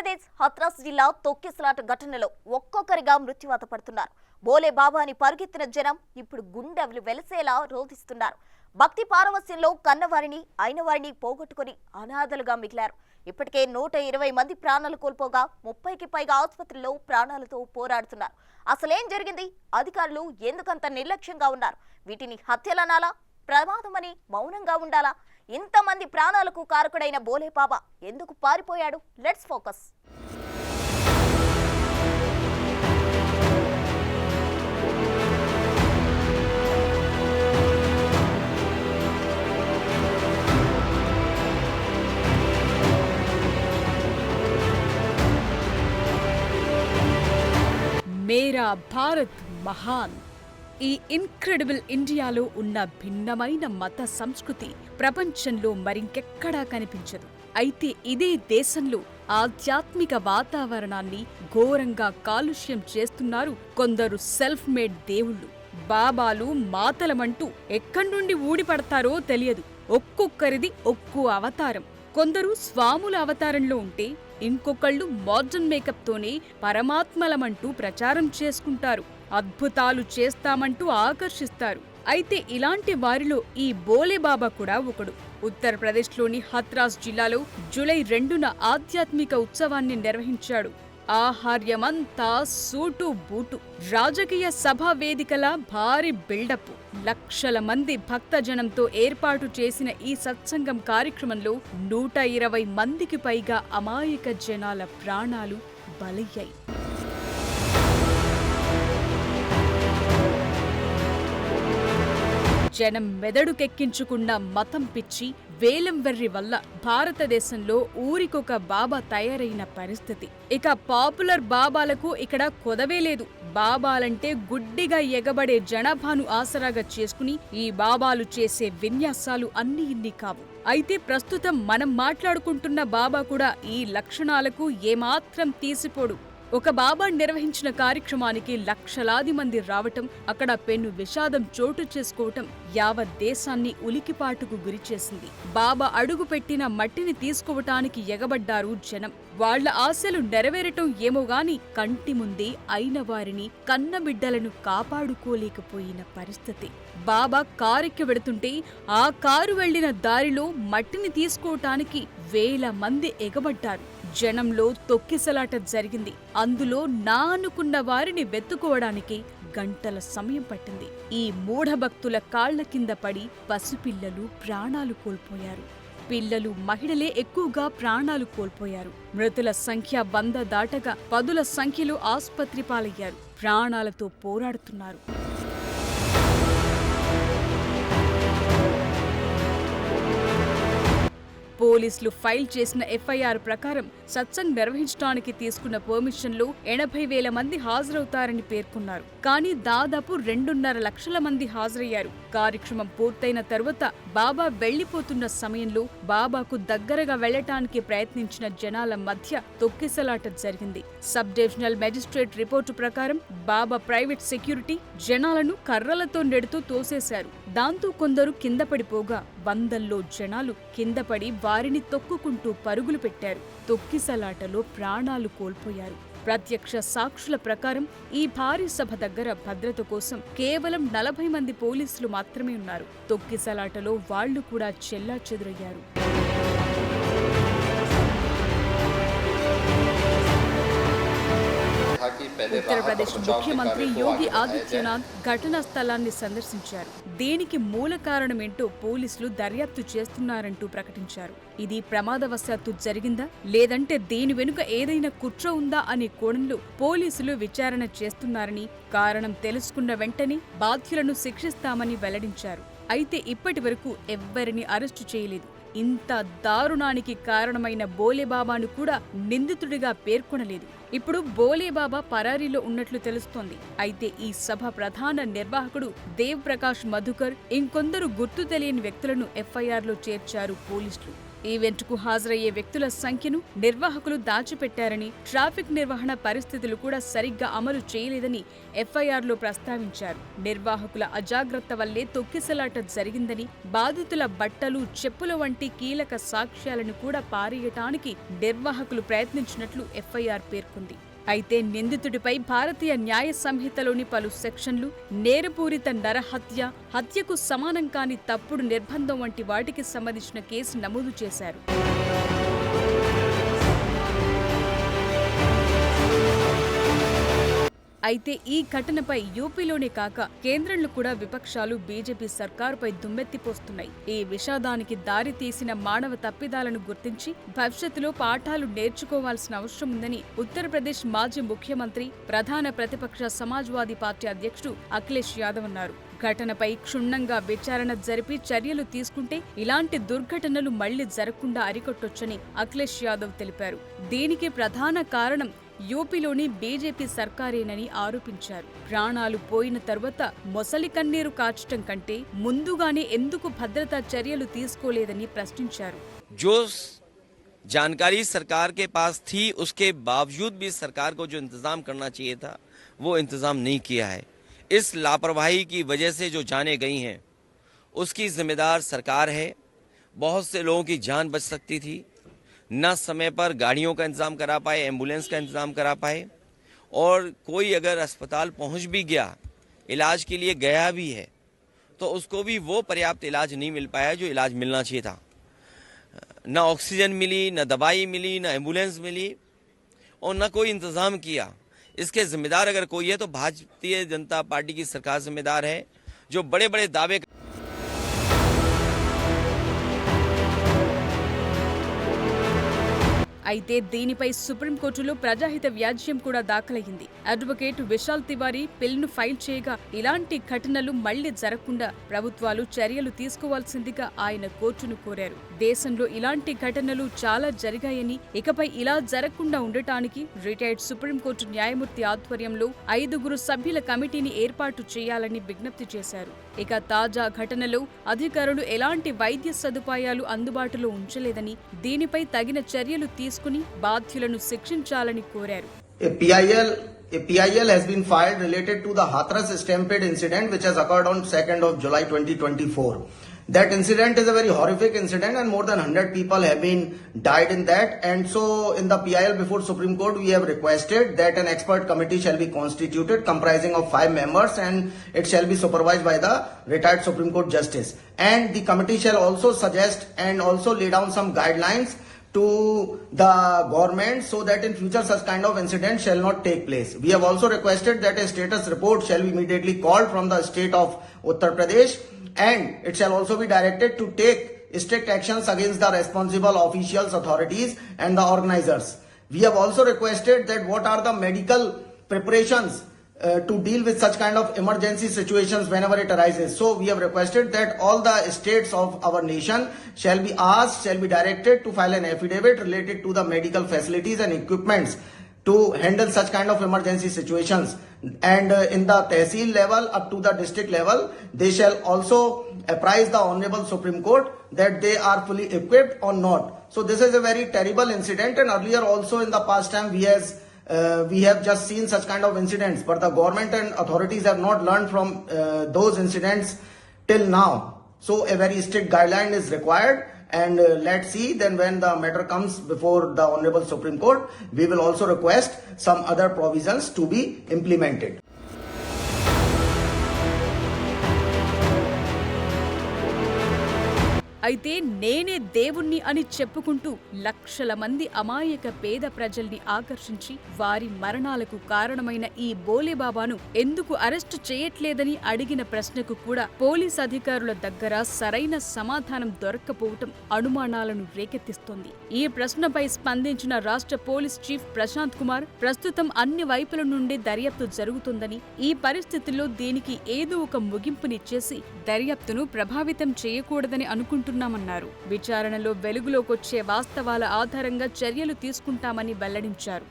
ఆంధ్రప్రదేశ్ హత్రాస్ జిల్లా తొక్కిసలాట ఘటనలో ఒక్కొక్కరిగా మృత్యువాత పడుతున్నారు. బోలే బాబాని పరుగెత్తిన జనం ఇప్పుడు గుండెలు వెలసేలా రోధిస్తున్నారు. భక్తి పారవస్యంలో కన్నవారిని అయినవారిని పోగొట్టుకుని అనాథలుగా మిగిలారు. ఇప్పటికే 120 మంది ప్రాణాలు కోల్పోగా 30కి పైగా ఆసుపత్రుల్లో ప్రాణాలతో పోరాడుతున్నారు. అసలేం జరిగింది? అధికారులు ఎందుకంత నిర్లక్ష్యంగా ఉన్నారు? వీటిని హత్యలనాలా, ప్రమాదమని మౌనంగా ఉండాలా? ఇంతమంది ప్రాణాలకు కారకుడైన బోలే బాబా ఎందుకు పారిపోయాడు? Let's focus. మేరా భారత్ మహాన్. ఈ ఇన్క్రెడిబుల్ ఇండియాలో ఉన్న భిన్నమైన మత సంస్కృతి ప్రపంచంలో మరింకెక్కడా కనిపించదు. అయితే ఇదే దేశంలో ఆధ్యాత్మిక వాతావరణాన్ని ఘోరంగా కాలుష్యం చేస్తున్నారు కొందరు సెల్ఫ్ మేడ్ దేవుళ్ళు. బాబాలు మాతలమంటూ ఎక్కడి నుండి ఊడిపడతారో తెలియదు. ఒక్కొక్కరిది ఒక్కో అవతారం. కొందరు స్వాముల అవతారంలో ఉంటే ఇంకొకళ్ళు మోడర్న్ మేకప్తోనే పరమాత్మలమంటూ ప్రచారం చేసుకుంటారు. అద్భుతాలు చేస్తామంటూ ఆకర్షిస్తారు. అయితే ఇలాంటి వారిలో ఈ బోలే బాబా కూడా ఒకడు. ఉత్తరప్రదేశ్లోని హత్రాస్ జిల్లాలో జూలై 2న ఆధ్యాత్మిక ఉత్సవాన్ని నిర్వహించాడు. ఆహార్యమంతా సూటు బూటు, రాజకీయ సభా వేదికల భారీ బిల్డప్, లక్షల మంది భక్తజనంతో ఏర్పాటు చేసిన ఈ సత్సంగం కార్యక్రమంలో 120 మందికి పైగా అమాయక జనాల ప్రాణాలు బలయ్యాయి. జనం మెదడుకెక్కించుకున్న మతం పిచ్చి, వేలం వెర్రి వల్ల భారతదేశంలో ఊరికొక బాబా తయారైన పరిస్థితి. ఇక పాపులర్ బాబాలకు ఇక్కడ కొదవే లేదు. బాబాలంటే గుడ్డిగా ఎగబడే జనాభాను ఆసరాగా చేసుకుని ఈ బాబాలు చేసే విన్యాసాలు అన్ని ఇన్ని కావు. అయితే ప్రస్తుతం మనం మాట్లాడుకుంటున్న బాబా కూడా ఈ లక్షణాలకు ఏమాత్రం తీసిపోడు. ఒక బాబా నిర్వహించిన కార్యక్రమానికి లక్షలాది మంది రావటం, అక్కడ పెను విషాదం చోటు చేసుకోవటం యావత్ దేశాన్ని ఉలికిపాటుకు గురిచేసింది. బాబా అడుగు పెట్టిన మట్టిని తీసుకోవటానికి ఎగబడ్డారు జనం. వాళ్ల ఆశలు నెరవేరటం ఏమోగాని కంటి ముందే అయిన వారిని, కన్నబిడ్డలను కాపాడుకోలేకపోయిన పరిస్థితి. బాబా కారెక్కి వెడుతుంటే ఆ కారు వెళ్లిన దారిలో మట్టిని తీసుకోవటానికి వేల మంది ఎగబడ్డారు. జనంలో తొక్కిసలాట జరిగింది. అందులో నా అనుకున్న వారిని వెతుకోవడానికి గంటల సమయం పట్టింది. ఈ మూఢభక్తుల కాళ్ల కింద పడి పసిపిల్లలు ప్రాణాలు కోల్పోయారు. పిల్లలు, మహిళలే ఎక్కువగా ప్రాణాలు కోల్పోయారు. మృతుల సంఖ్య 100 దాటగా పదుల సంఖ్యలో ఆసుపత్రి పాలయ్యారు. ప్రాణాలతో పోరాడుతున్నారు. పోలీసులు ఫైల్ చేసిన ఎఫ్ఐఆర్ ప్రకారం సత్సంగ్ నిర్వహించడానికి తీసుకున్న పర్మిషన్లో 80,000 మంది హాజరవుతారని పేర్కొన్నారు. కానీ దాదాపు 2.5 లక్షల మంది హాజరయ్యారు. కార్యక్రమం పూర్తయిన తరువాత బాబా వెళ్లిపోతున్న సమయంలో బాబాకు దగ్గరగా వెళ్లటానికి ప్రయత్నించిన జనాల మధ్య తొక్కిసలాట జరిగింది. సబ్ డివిజనల్ మెజిస్ట్రేట్ రిపోర్టు ప్రకారం బాబా ప్రైవేట్ సెక్యూరిటీ జనాలను కర్రలతో నెడుతూ తోసేశారు. దాంతో కొందరు కింద పడిపోగా వందల్లో జనాలు కిందపడి వారిని తొక్కుకుంటూ పరుగులు పెట్టారు. తొక్కిసలాటలో ప్రాణాలు కోల్పోయారు. ప్రత్యక్ష సాక్షుల ప్రకారం ఈ భారీ సభ దగ్గర భద్రత కోసం కేవలం 40 మంది పోలీసులు మాత్రమే ఉన్నారు. తొక్కిసలాటలో వాళ్లు కూడా చెల్లాచెదురయ్యారు. ఉత్తరప్రదేశ్ ముఖ్యమంత్రి యోగి ఆదిత్యనాథ్ ఘటనా స్థలాన్ని సందర్శించారు. దీనికి మూల కారణమేంటో పోలీసులు దర్యాప్తు చేస్తున్నారంటూ ప్రకటించారు. ఇది ప్రమాదవశాత్తు జరిగిందా, లేదంటే దీని వెనుక ఏదైనా కుట్ర ఉందా అనే కోణంలో పోలీసులు విచారణ చేస్తున్నారని, కారణం తెలుసుకున్న వెంటనే బాధ్యులను శిక్షిస్తామని వెల్లడించారు. అయితే ఇప్పటి వరకు ఎవ్వరిని అరెస్టు చేయలేదు. ఇంత దారుణానికి కారణమైన బోలేబాబాను కూడా నిందితుడిగా పేర్కొనలేదు. ఇప్పుడు బోలేబాబా పరారీలో ఉన్నట్లు తెలుస్తోంది. అయితే ఈ సభ ప్రధాన నిర్వాహకుడు దేవ్ ప్రకాష్ మధుకర్, ఇంకొందరు గుర్తు తెలియని వ్యక్తులను ఎఫ్ఐఆర్లో చేర్చారు పోలీసులు. ఈవెంట్కు హాజరయ్యే వ్యక్తుల సంఖ్యను నిర్వాహకులు దాచిపెట్టారని, ట్రాఫిక్ నిర్వహణ పరిస్థితులు కూడా సరిగ్గా అమలు చేయలేదని ఎఫ్ఐఆర్లో ప్రస్తావించారు. నిర్వాహకుల అజాగ్రత్త వల్లే తొక్కిసలాట జరిగిందని, బాధితుల బట్టలు, చెప్పుల వంటి కీలక సాక్ష్యాలను కూడా పారేయటానికి నిర్వాహకులు ప్రయత్నించినట్లు ఎఫ్ఐఆర్ పేర్కొంది. అయితే నిందితుడిపై భారతీయ న్యాయ సంహితలోని పలు సెక్షన్లు నేరపూరిత నరహత్య, హత్యకు సమానం కాని తప్పుడు నిర్బంధం వంటి వాటికి సంబంధించిన కేసు నమోదు చేశారు. అయితే ఈ ఘటనపై యూపీలోనే కాక కేంద్రంలో కూడా విపక్షాలు బీజేపీ సర్కారుపై దుమ్మెత్తిపోస్తున్నాయి. ఈ విషాదానికి దారి తీసిన మానవ తప్పిదాలను గుర్తించి భవిష్యత్తులో పాఠాలు నేర్చుకోవాల్సిన అవసరం ఉందని ఉత్తరప్రదేశ్ మాజీ ముఖ్యమంత్రి, ప్రధాన ప్రతిపక్ష సమాజ్వాదీ పార్టీ అధ్యక్షుడు అఖిలేష్ యాదవ్ అన్నారు. ఘటనపై క్షుణ్ణంగా విచారణ జరిపి చర్యలు తీసుకుంటే ఇలాంటి దుర్ఘటనలు మళ్లీ జరగకుండా అరికట్టొచ్చని అఖిలేష్ యాదవ్ తెలిపారు. దీనికి ప్రధాన కారణం యూపీలోని బీజేపీ సర్కారేనని ఆరోపించారు. ప్రాణాలు పోయిన తర్వాత మొసలి కన్నీరు కార్చటం కంటే ముందుగానే ఎందుకు భద్రతా చర్యలు తీసుకోలేదని ప్రశ్నించారు. जो जानकारी सरकार के पास थी उसके बावजूद भी सरकार को जो इंतजाम करना चाहिए था वो इंतजाम नहीं किया है. इस लापरवाही की वजह से जो जानें गई हैं उसकी जिम्मेदार सरकार है. बहुत से लोगों की जान बच सकती थी. न समय पर गाड़ियों का इंतज़ाम करा पाए, एम्बुलेंस का इंतज़ाम करा पाए, और कोई अगर अस्पताल पहुंच भी गया, इलाज के लिए गया भी है, तो उसको भी वो पर्याप्त इलाज नहीं मिल पाया जो इलाज मिलना चाहिए था. न ऑक्सीजन मिली, न दवाई मिली, न एम्बुलेंस मिली, और न कोई इंतज़ाम किया. इसके जिम्मेदार अगर कोई है तो भारतीय जनता पार्टी की सरकार जिम्मेदार है, जो बड़े बड़े दावे. అయితే దీనిపై సుప్రీంకోర్టులో ప్రజాహిత వ్యాజ్యం కూడా దాఖలయ్యింది. అడ్వకేట్ విశాల్ తివారీ పిల్ను ఫైల్ చేయగా ఇలాంటి ఘటనలు మళ్లీ జరగకుండా ప్రభుత్వాలు చర్యలు తీసుకోవాల్సిందిగా ఆయన కోర్టును కోరారు. దేశంలో ఇలాంటి ఘటనలు చాలా జరిగాయని, ఇకపై ఇలా జరగకుండా ఉండటానికి రిటైర్డ్ సుప్రీంకోర్టు న్యాయమూర్తి ఆధ్వర్యంలో 5 సభ్యుల కమిటీని ఏర్పాటు చేయాలని విజ్ఞప్తి చేశారు. ఇక తాజా ఘటనలో అధికారులు ఎలాంటి వైద్య సదుపాయాలు అందుబాటులో ఉంచలేదని, దీనిపై తగిన చర్యలు తీసుకుని బాధ్యులను శిక్షించాలని కోరారు. A PIL has been filed related to the Hathras stampede incident which has occurred on 2nd of July 2024. That incident is a very horrific incident and more than 100 people have been died in that, and so in the PIL before Supreme Court we have requested that an expert committee shall be constituted comprising of 5 members and it shall be supervised by the retired Supreme Court justice, and the committee shall also suggest and also lay down some guidelines to the government so that in future such kind of incidents shall not take place. We have also requested that a status report shall be immediately called from the state of Uttar Pradesh, and it shall also be directed to take strict actions against the responsible officials, authorities and the organizers. We have also requested that what are the medical preparations to deal with such kind of emergency situations whenever it arises. So we have requested that all the states of our nation shall be asked, shall be directed to file an affidavit related to the medical facilities and equipments to handle such kind of emergency situations, and in the tehsil level up to the district level they shall also apprise the Honorable Supreme Court that they are fully equipped or not. So this is a very terrible incident, and earlier also in the past time we have just seen such kind of incidents, but the government and authorities have not learned from those incidents till now. So a very strict guideline is required, and let's see then when the matter comes before the Honorable Supreme Court, we will also request some other provisions to be implemented. అయితే నేనే దేవుణ్ణి అని చెప్పుకుంటూ లక్షల మంది అమాయక పేద ప్రజల్ని ఆకర్షించి వారి మరణాలకు కారణమైన ఈ బోలేబాబాను ఎందుకు అరెస్టు చేయట్లేదని అడిగిన ప్రశ్నకు కూడా పోలీస్ అధికారుల దగ్గర సరైన సమాధానం దొరక్కపోవటం అనుమానాలను రేకెత్తిస్తోంది. ఈ ప్రశ్నపై స్పందించిన రాష్ట్ర పోలీస్ చీఫ్ ప్రశాంత్ కుమార్ ప్రస్తుతం అన్ని వైపుల నుండి దర్యాప్తు జరుగుతుందని, ఈ పరిస్థితుల్లో దీనికి ఏదో ఒక ముగింపునిచ్చేసి దర్యాప్తును ప్రభావితం చేయకూడదని అనుకుంటున్నారు. విచారణలో వెలుగులోకొచ్చే వాస్తవాల ఆధారంగా చర్యలు తీసుకుంటామని వెల్లడించారు.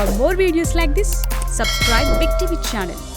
For more videos like this, subscribe Big TV channel.